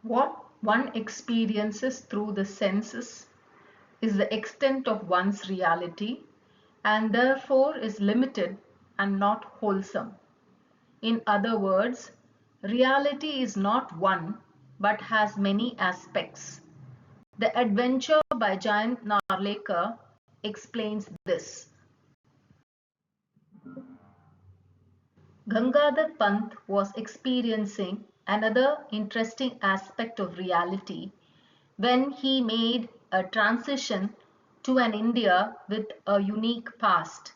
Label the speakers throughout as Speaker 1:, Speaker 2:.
Speaker 1: What one experiences through the senses is the extent of one's reality and therefore is limited and not wholesome. In other words, reality is not one but has many aspects. The Adventure by Jayant Narlekar explains this. Gangadhar Pant was experiencing another interesting aspect of reality when he made a transition to an India with a unique past.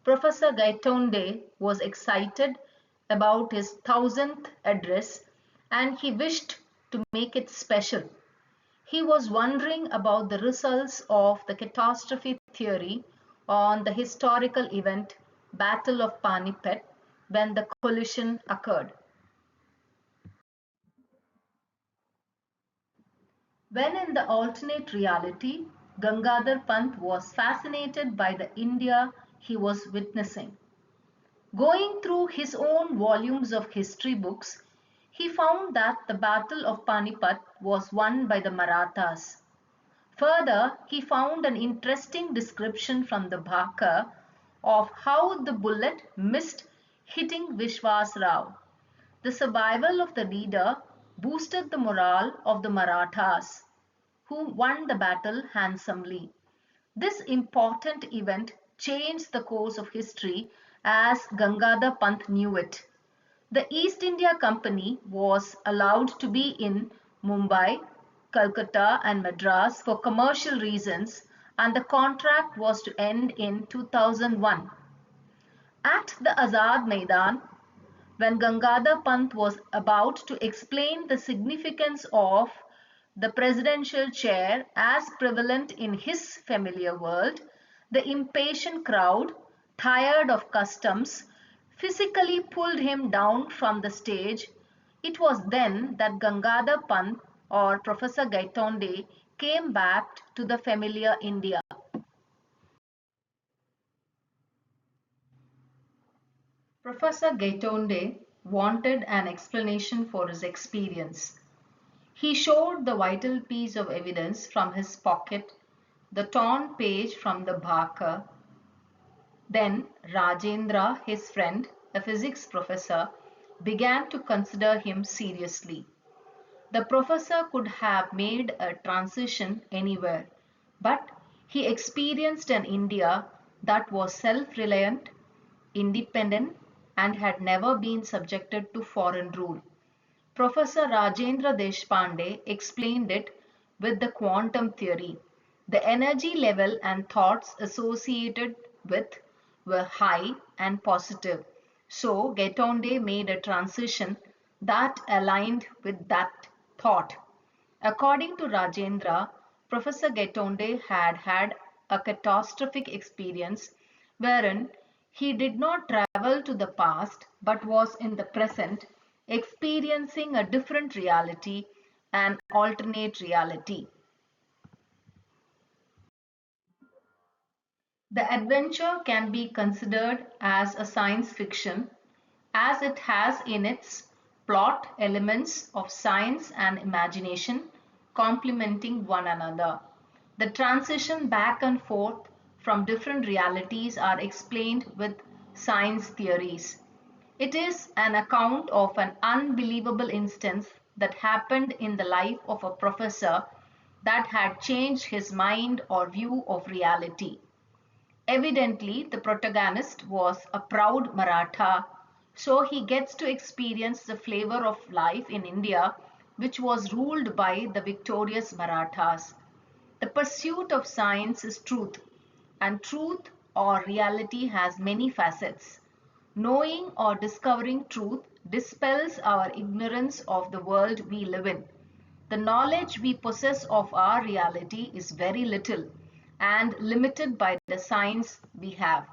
Speaker 1: Professor Gaitonde was excited about his 1000th address and he wished to make it special. He was wondering about the results of the catastrophe theory on the historical event Battle of Panipat when the collision occurred. When in the alternate reality, Gangadhar Pant was fascinated by the India he was witnessing. Going through his own volumes of history books, he found that the Battle of Panipat was won by the Marathas. Further, he found an interesting description from the Bhaka of how the bullet missed hitting Vishwas Rao. The survival of the leader boosted the morale of the Marathas, who won the battle handsomely. This important event changed the course of history as Gangadhar Pant knew it. The East India Company was allowed to be in Mumbai, Calcutta and Madras for commercial reasons and the contract was to end in 2001. At the Azad Maidan, when Gangadhar Pant was about to explain the significance of the presidential chair as prevalent in his familiar world, the impatient crowd, tired of customs, physically pulled him down from the stage. It was then that Gangadhar Pant or Professor Gaitonde came back to the familiar India. Professor Gaitonde wanted an explanation for his experience. He showed the vital piece of evidence from his pocket, the torn page from the Bhaka. Then Rajendra, his friend, a physics professor, began to consider him seriously. The professor could have made a transition anywhere, but he experienced an India that was self-reliant, independent, and had never been subjected to foreign rule. Professor Rajendra Deshpande explained it with the quantum theory. The energy level and thoughts associated with were high and positive. So Gaitonde made a transition that aligned with that thought. According to Rajendra, Professor Gaitonde had had a catastrophic experience wherein he did not travel to the past but was in the present, experiencing a different reality, an alternate reality. The adventure can be considered as a science fiction as it has in its plot elements of science and imagination complementing one another. The transition back and forth from different realities are explained with science theories. It is an account of an unbelievable instance that happened in the life of a professor that had changed his mind or view of reality. Evidently, the protagonist was a proud Maratha, so he gets to experience the flavor of life in India, which was ruled by the victorious Marathas. The pursuit of science is truth, and truth or reality has many facets. Knowing or discovering truth dispels our ignorance of the world we live in. The knowledge we possess of our reality is very little and limited by the science we have.